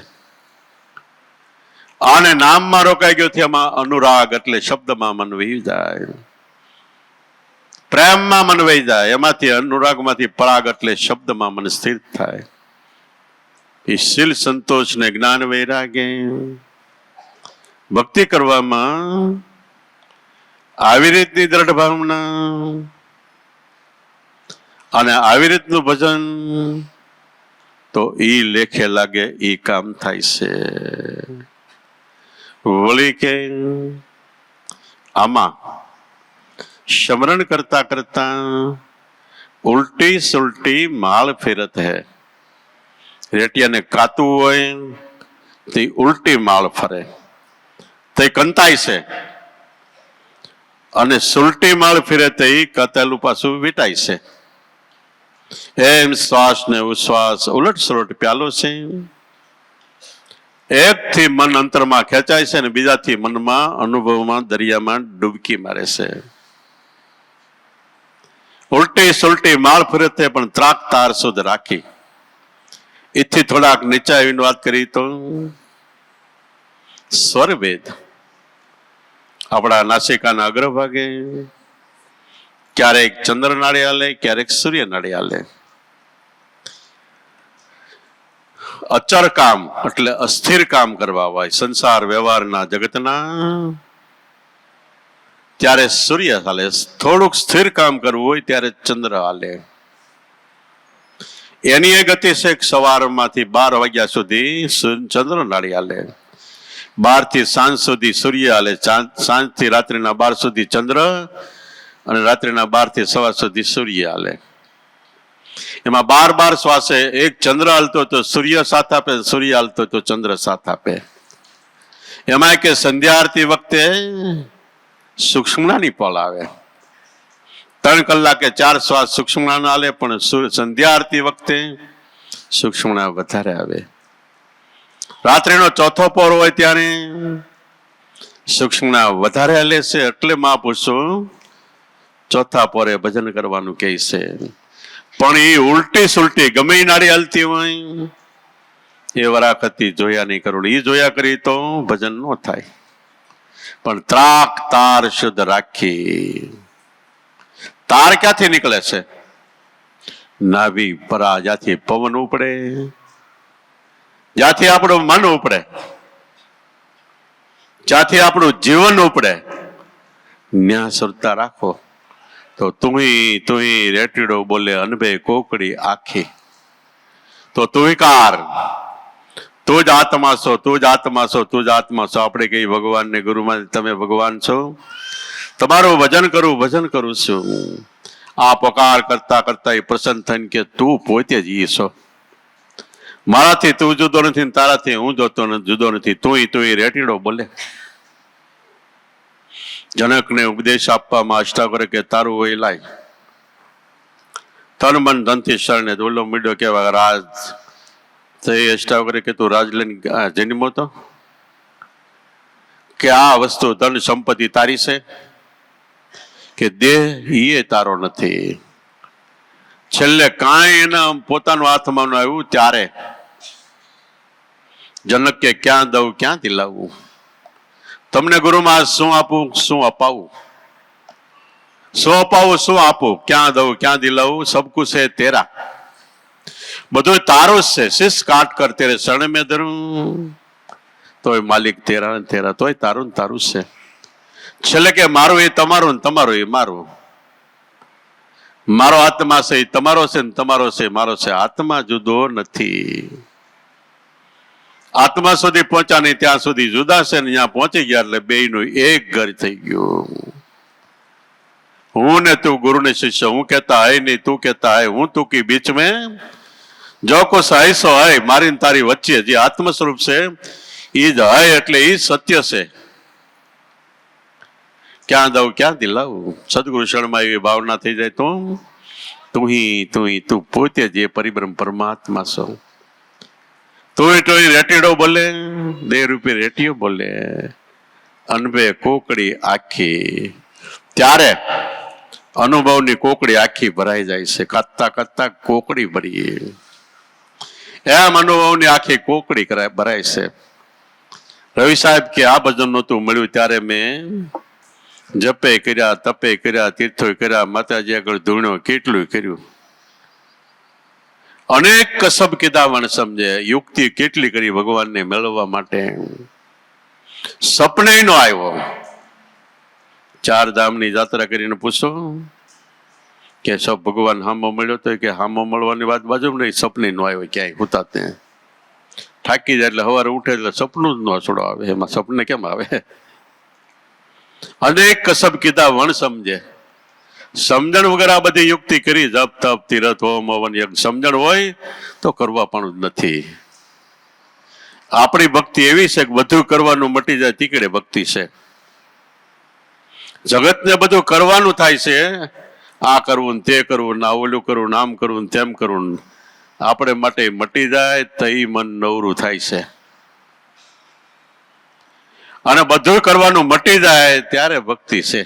આને નામમાં રોકાઈ ગયો છે, એમાં અનુરાગ એટલે શબ્દમાં મન વહી જાય, પ્રેમમાં મન વહી જાય, એમાંથી અનુરાગમાંથી પરાગ એટલે શબ્દમાં મન સ્થિર થાય. એ શીલ સંતોષ ને જ્ઞાન વૈરાગ્ય. ભક્તિ કરવામાં આવી રીતની દ્રઢ ભાવના અને આવી રીતનું ભજન તો ઈ લેખે લાગે, ઈ કામ થાય છે. વળી કે આમાં સ્મરણ કરતા કરતા ઉલટી સુલટી માળ ફેરત હે. રેટિયાને કાતું હોય તે ઉલટી માળ ફરે, તે કંતાય છે, અને સુલટી માળ ફેરે તે કતેલું પાછું વીટાય છે. એમ શ્વાસ ને ઉશ્વાસ ઉલટ સુલટ પ્યાલો છે. એકથી મન અંતરમાં ખેંચાય છે અને બીજાથી મનમાં અનુભવમાં દરિયામાં ડૂબકી મારે છે. ઉલટી સુલટી માળ ફરે તે પણ ત્રાક તાર શુદ્ધ રાખી. એથી થોડાક નીચા આવીને વાત કરી તો સ્વરભેદ આપણા નાસિકાના અગ્રભાગે ક્યારેક ચંદ્ર નાડી હાલે, ક્યારેક સૂર્ય નાડી હાલે. અચર કામ એટલે અસ્થિર કામ કરવા હોય સંસાર વ્યવહારના જગતના, ત્યારે સૂર્ય હાલે. થોડુંક સ્થિર કામ કરવું હોય ત્યારે ચંદ્ર હાલે. એની એ ગતિ છે સવારમાંથી 12 વાગ્યા સુધી ચંદ્ર નાડી હાલે, 12 થી સાંજ સુધી સૂર્ય હાલે, સાંજ થી રાત્રિના 12 સુધી ચંદ્ર, અને રાત્રિના 12 થી સવાર સુધી સૂર્ય હાલે. એમાં 12 શ્વાસે એક ચંદ્ર હાલતો તો સૂર્ય સાથ આપે, સૂર્ય હાલતો તો ચંદ્ર સાથ આપે. એમાં કે સંધ્યા આરતી વખતે સૂક્ષ્મનાની પળ આવે. 3 કલાકે 4 શ્વાસ સૂક્ષ્મના હાલે, પણ સંધ્યા આરતી વખતે સૂક્ષ્મના વધારે આવે. રાત્રિનો ચોથો પહોર હોય ત્યારે સૂક્ષ્મના વધારે હાલે છે. એટલે મહાપુરુષો ચોથા પહોરે ભજન કરવાનું કહે છે. પણ એ ઉલટી સુલટી ગમે નાડી હાલતી હોય એ વરાખતી જોયા નહીં કરોડ. એ જોયા કરી તો ભજન ન થાય. પણ ત્રાક તાર શુદ્ધ રાખી. તાર ક્યાંથી નીકળે છે? નાભી પરા, જ્યાંથી પવન ઉપડે, જ્યાંથી આપણું મન ઉપડે, જ્યાંથી આપણું જીવન ઉપડે, ન્યા સુરતા રાખો. તો તુંહી રેટીડો બોલે અનભે કોકડી આખી. તો તુંકાર, તું જ આત્મા છો, તું જ આત્મા છો, તું જ આત્મા છો. આપણે કહીએ ભગવાનને ગુરુમાં તમે ભગવાન છો, તમારું ભજન કરું છું. આ પકાર કરતા કરતા એ પ્રસન્ન થઈને કે તું પોતે જ ઈ છો. મારાથી તું જુદો નથી, તારાથી હું જુદો નથી. તું રેટીડો બોલે. જનકને ઉપદેશ આપવામાં અષ્ટાવક્ર કે તારું હોય લાય, તન મન ધનથી શરણે દોલો મીડ્યો કેવા રાજ. તો એ અષ્ટાવક્ર કે તું રાજ લઈને જન્મો તો કે આ વસ્તુ ધન સંપત્તિ તારી છે કે દેહ એ તારો નથી. છેલ્લે કાંઈ એના પોતાનું હાથમાં આવ્યું ત્યારે જનક કે ક્યાં દઉં ક્યાંથી લાવવું, તમને ગુરુમાં શું આપું શું અપાવું, શું અપાવું શું આપું, ક્યાં દઉં ક્યાં દિલાવું, સબ કુછ છે તેરા, બધું તારું જ છે. શિષ કાટ કર તેરે શરણ મેં ધરું, તોય માલિક તેરા તેરા, તોય તારું ને તારું જ છે. છેલ્લે કે મારું એ તમારું ને તમારું એ મારું. મારો આત્મા છે એ તમારો છે ને તમારો છે મારો છે. આત્મા જુદો નથી. આત્મા સુધી પહોંચ્યા નહીં ત્યાં સુધી જુદા છે ને ત્યાં પહોંચી ગયા એટલે બેયનું એક ઘર થઈ ગયું. હું ને તું ગુરુ ને શિષ્ય, હું કહેતા હૈ નહીં તું કહેતા હૈ, હું તું કી બીચ में જો કુછ હૈ સો હૈ, મારી ને તારી વચ્ચે જે આત્મ સ્વરૂપ છે એ જ હૈ એટલે એ સત્ય છે. ક્યાં દઉં ક્યાં દિલાવું. સદગુરુ શરણમાં એવી ભાવના થઈ જાય તો તું પોતે જે પરિબ્રહ્મ પરમાત્મા છો. તું રેટીડો બોલે, દેહ રૂપી રેટીઓ બોલે, અનભે કોકડી આખી. ત્યારે અનુભવની કોકડી આખી ભરાઈ જાય છે. કરતા કરતા કોકડી ભરીએ એમ અનુભવની આખી કોકડી ભરાય છે. રવિ સાહેબ કે આ ભજન નહોતું મળ્યું ત્યારે મેં જપે કર્યા, તપે કર્યા, તીર્થો કર્યા, માતાજી આગળ ધૂણ્યો, કેટલું કર્યું. અનેક કસબ કીધા વણ સમજે, યુક્તિ કેટલી કરી ભગવાનને મેળવવા માટે. સપને નો આવ્યો. 4 ધામની યાત્રા કરીને પૂછો કે સબ ભગવાન હામો મળ્યો તો કે હામો મળવાની વાત બાજુ નહીં, સપને નો આવ્યો ક્યાંય હોતા ત્યાં. થાકી જાય એટલે સવારે ઉઠે એટલે સપનું જ નો છોડો આવે. એમાં સપને કેમ આવે? અનેક કસબ કીધા વણ સમજે. સમજણ વગર આ બધી યુક્તિ કરી, જપ તપ તીરથ હોમ હવન યજ્ઞ. સમજણ હોય તો કરવા પણ જ નથી. આપણી ભક્તિ એવી છે કે બધું કરવાનું મટી જાય તીકડે ભક્તિ છે. જગતને બધું કરવાનું થાય છે, આ કરવું તે કરવું, ના ઓલું કરવું, નામ કરવું તેમ કરવું. આપણે માટે મટી જાય તો એ મન નવરું થાય છે. અને બધું કરવાનું મટી જાય ત્યારે ભક્તિ છે.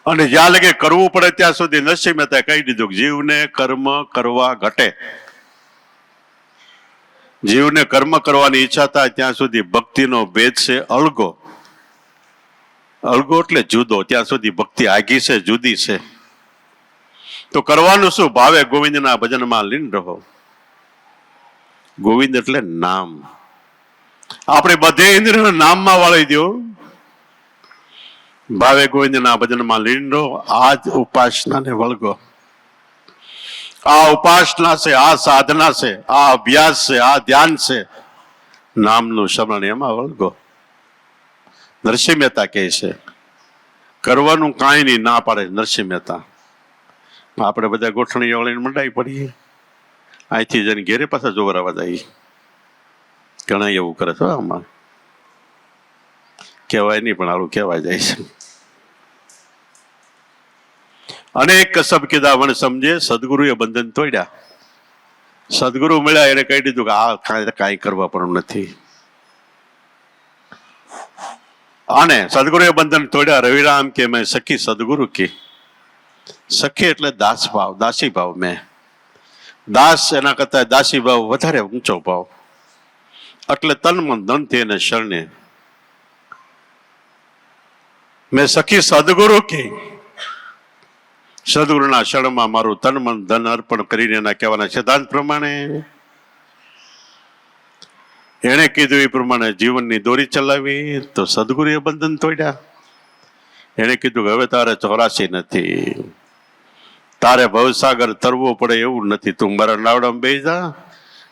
અને જ્યાં લગે કરવું પડે ત્યાં સુધી નરસિંહ મહેતા કહી દીધું કે જીવને કર્મ કરવા ઘટે. જીવને કર્મ કરવાની ઈચ્છા થાય ત્યાં સુધી ભક્તિનો ભેદ છે અળગો. અળગો એટલે જુદો. ત્યાં સુધી ભક્તિ આગી છે, જુદી છે. તો કરવાનું શું? ભાવે ગોવિંદના ભજનમાં લીન રહો. ગોવિંદ એટલે નામ. આપણે બધે ઇન્દ્રિયો નામમાં વાળી દો. ભાવે ગોવિંદના ભજનમાં લીન રહો. આ જ ઉપાસનાને વળગો. આ ઉપાસના છે, આ સાધના છે, આ અભ્યાસ છે, આ ધ્યાન છે. નામનું સ્મરણ એમાં વળગો. નરસિંહ મહેતા કહે છે કરવાનું કાંઈ નહીં, ના પાડે નરસિંહ મહેતા. આપણે બધા ગોઠણી વળીને મંડાઈ પડીએ, અહીંથી જઈને ઘેરે પાછા જોવરાવા જઈએ. ઘણા એવું કરે છે. આમાં કહેવાય નહીં પણ આવું કહેવાય જાય છે. અનેક કસબ કીધા વણ સમજે, સદગુરુએ બંધન તોડ્યા. સદગુરુ મળ્યા એને કહી દીધું કે આ કાંઈ કરવા પણ નથી. અને સદગુરુએ બંધન તોડ્યા. રવિરામ કે મેં સખી સદગુરુ કી. સખી એટલે દાસ ભાવ, દાસી ભાવ. મેં દાસ એના કરતા દાસી ભાવ વધારે ઊંચો ભાવ. એટલે તન મન ધનથી એને શરણે મેં સખી સદગુરુ કી. સદગુરુના શરણમાં મારું તન મન ધન અર્પણ કરીને એના કહેવાના સિદ્ધાંત પ્રમાણે એને કીધું એ પ્રમાણે જીવનની દોરી ચલાવી તો સદગુરુએ બંધન તોડ્યા. એને કીધું કે હવે તારે 84 નથી, તારે ભવસાગર તરવો પડે એવું નથી, તું મારા નાવડામાં બેસી જા,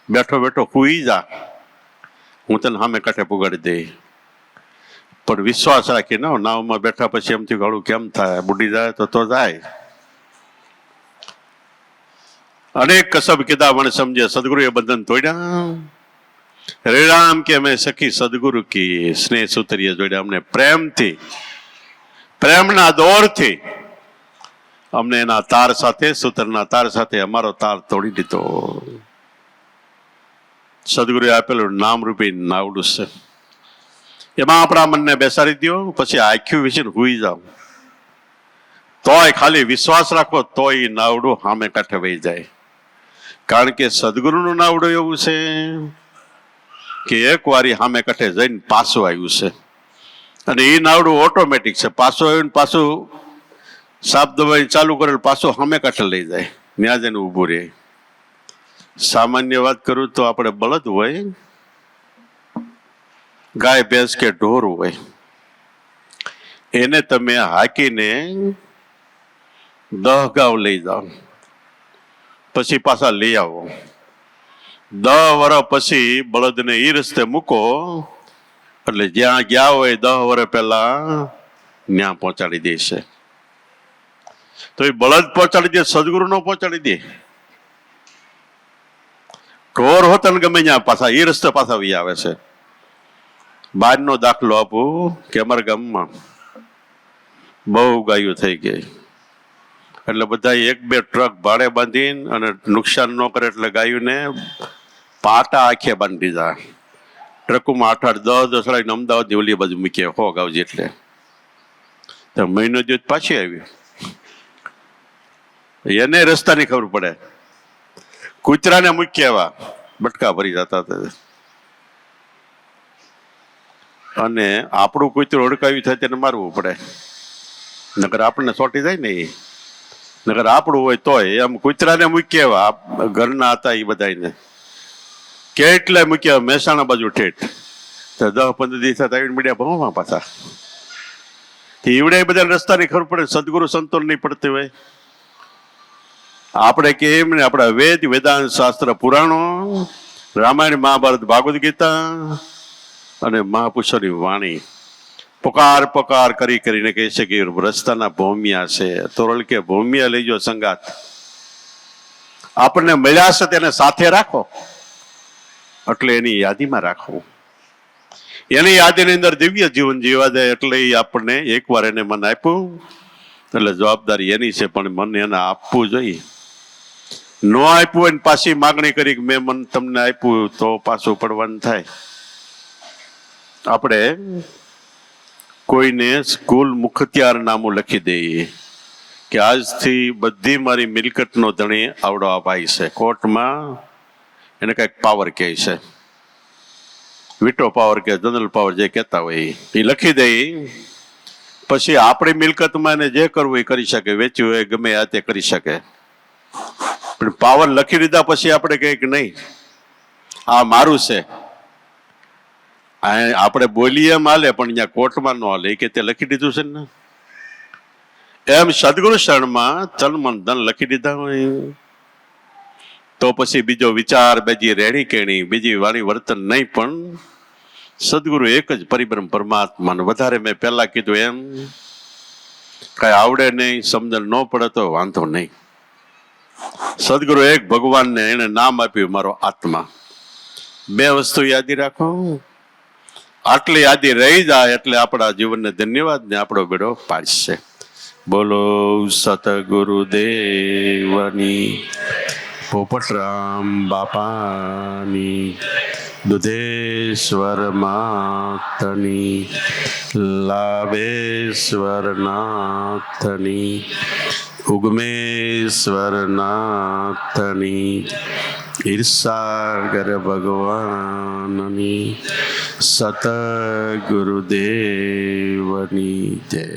બેઠો બેઠો હુઈ જા, હું તને સામે કાંઠે પુગાડી દઈ. પણ વિશ્વાસ રાખી ને નાવમાં બેઠા પછી એમથી ગાળું કેમ થાય, બુડી જાય તો જાય. અનેક કસબ કીધા મને સમજે, સદગુરુએ બંધન તોડ્યા. રે રામ કે મેં સખી સદગુરુ કી, સ્નેહ સૂતરીએ જોડ્યા અમને પ્રેમથી, પ્રેમના દોરથી અમને એના તાર સાથે, સૂતરના તાર સાથે અમારો તાર તોડી દીધો. સદગુરુએ આપેલું નામરૂપી નાવડું છે, એમાં આપણા મનને બેસાડી દો, પછી આખ્યું વિશે હુઈ જાઓ. તોય ખાલી વિશ્વાસ રાખો તોય નાવડું સામે કાંઠે વહી જાય. કારણ કે સદગુરુનું નાવડું એવું છે કે એક વારી સામે કાંઠે જઈને પાછું આવ્યું છે, અને એ નાવડું ઓટોમેટિક છે. પાછું આવ્યું પાછું સાપ દબાઈ ચાલુ કરેલ પાછું સામે કાંઠે લઈ જાય, ત્યાં જઈને ઊભું રહે. સામાન્ય વાત કરું તો આપણે બળદ હોય, ગાય ભેંસ કે ઢોર હોય, એને તમે હાકીને 10 ગાંવ લઈ જાઓ, પછી પાછા લઈ આવો, 10 વર્ષ પછી બળદને એ રસ્તે મૂકો એટલે જ્યાં ગયા હોય 10 વર્ષ પહેલા ત્યાં પહોંચાડી દેશે. તો એ બળદ પહોંચાડી દે, સદગુરુ નો પહોંચાડી દે. ઢોર હોતા ને ગમે ત્યાં પાછા એ રસ્તે પાછા વી આવે છે. બહારનો દાખલો આપું કે અમારા ગામમાં બહુ ગાયો થઈ ગઈ, એટલે બધા 1-2 ટ્રક ભાડે બાંધીને અને નુકસાન ન કરે એટલે ગાયોને પાટા આખે બાંધી દીધા. ટ્રકોમાં 8-8 10 ચડાવીને અમદાવાદની ઓલી બાજુ મૂકીએ, 100 ગાવ જેટલે. તો મહિનો દિવસ પાછી આવી, એને રસ્તાની ખબર પડે. કૂતરાને મૂકી આવ્યા, બટકા ભરી જતા હતા. અને આપણું કૂતરું અડકાવ્યું થાય તેને મારવું પડે, નકર આપણને સોટી જાય ને. નકર આપણું હોય તોય એમ કૂતરાને મૂકી આવ્યા, ઘરના હતા એ બધાને કેટલાય મૂક્યા મહેસાણા બાજુ ઠેઠ. તો 10-15 દિવસ આવીને મીડિયા ભણવા પાછા. ઈવડે બધા રસ્તાની ખબર પડે, સદગુરુ સંતોન નહીં પડતી હોય. આપણે કેમ ને આપણા વેદ, વેદાંત શાસ્ત્ર, પુરાણો, રામાયણ, મહાભારત, ભાગવદ ગીતા અને મહાપુરુષોની વાણી પકાર પકાર કરી કરીને કહે છે કે રસ્તાના ભૌમિયા છે, તોરલ કે ભૌમિયા લઈ જાઓ સંગાત. આપણને મળ્યા છે તેને સાથે રાખો, એટલે એની યાદીમાં રાખવું. એની યાદીની અંદર દિવ્ય જીવન જીવા જાય. એટલે એ આપણને એકવાર એને મન આપ્યું એટલે જવાબદારી એની છે, પણ મન એને આપવું જોઈએ. ન આપ્યું હોય ને પાછી માગણી કરી કે મેં મન તમને આપ્યું, તો પાછું પડવાનું થાય. આપણે કોઈને સ્કૂલ મુખત્યાર નામું લખી દઈએ કે આજથી બધી મારી મિલકતનો ધણી આવડો આ ભાઈ છે. કોર્ટમાં એને કંઈક પાવર કહે છે, વિટો પાવર કે જનરલ પાવર જે કહેતા હોય એ લખી દઈ. પછી આપણી મિલકતમાં એને જે કરવું એ કરી શકે, વેચ્યું હોય ગમે આ તે કરી શકે. પણ પાવર લખી દીધા પછી આપણે કહીએ કે નહીં આ મારું છે. આપણે બોલીએ એમ હાલે, પણ અહીંયા કોર્ટમાં ન હાલે કે તે લખી દીધું છે ને. એમ સદગુરુ શરણમાં તન મન ધન લખી દીધા હોય તો પછી બીજો વિચાર, બીજી રેણી કેણી, બીજી વાણી વર્તન નહીં, પણ સદગુરુ એક જ પરિબ્રહ્મ પરમાત્મા. વધારે મેં પહેલા કીધું એમ કઈ આવડે નહીં, સમજણ ન પડે તો વાંધો નહીં. સદગુરુ એક ભગવાનને એને નામ આપ્યું મારો આત્મા. 2 વસ્તુ યાદી રાખો, આટલી યાદી રહી જાય એટલે આપણા જીવનને ધન્યવાદ ને આપણો બેડો પાડશે. બોલો સતગુરુદેવની, પોપટરામ બાપાની, દુધેશ્વર માતની, લાભેશ્વર નાથની, ઉગમેશ્વર નાથની, ઈર્ષાગર ભગવાનની, સતગુરુદેવની જય.